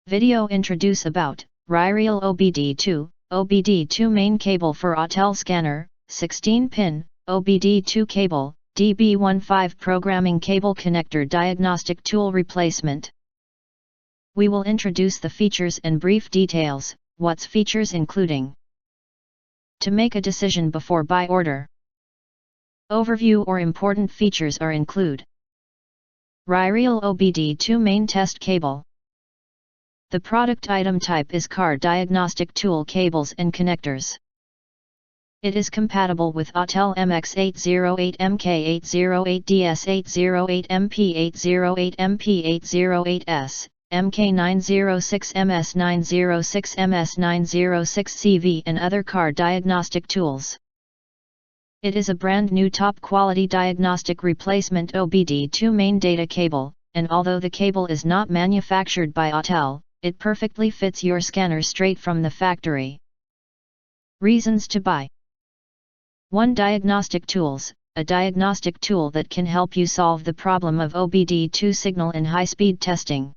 Video introduce about RYRYIL OBD2 OBDII main cable for Autel scanner, 16-pin, OBD2 cable, DB15 programming cable connector diagnostic tool replacement. We will introduce the features and brief details, what's features including. To make a decision before buy order. Overview or important features are include. RYRYIL OBD2 main test cable. The product item type is car diagnostic tool cables and connectors. It is compatible with Autel MX808, MK808, DS808, MP808, MP808S, MK906, MS906, MS906CV and other car diagnostic tools. It is a brand new top quality diagnostic replacement OBD2 main data cable, and although the cable is not manufactured by Autel, it perfectly fits your scanner straight from the factory. Reasons to buy. 1. Diagnostic tools, a diagnostic tool that can help you solve the problem of OBD2 signal in high-speed testing.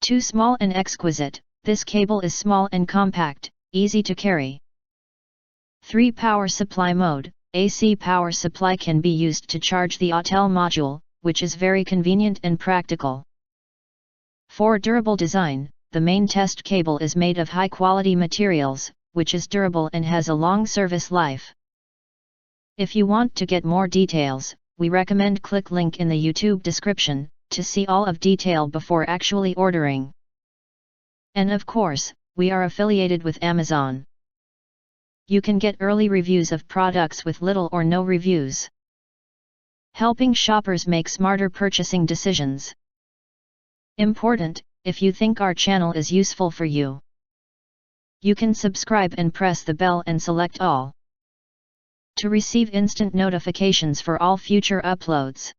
2. Small and exquisite, this cable is small and compact, easy to carry. 3. Power supply mode, AC power supply can be used to charge the Autel module, which is very convenient and practical. 4. Durable design, the main test cable is made of high-quality materials, which is durable and has a long service life. If you want to get more details, we recommend click link in the YouTube description, to see all of detail before actually ordering. And of course, we are affiliated with Amazon. You can get early reviews of products with little or no reviews. Helping shoppers make smarter purchasing decisions. Important, if you think our channel is useful for you, you can subscribe and press the bell and select all to receive instant notifications for all future uploads.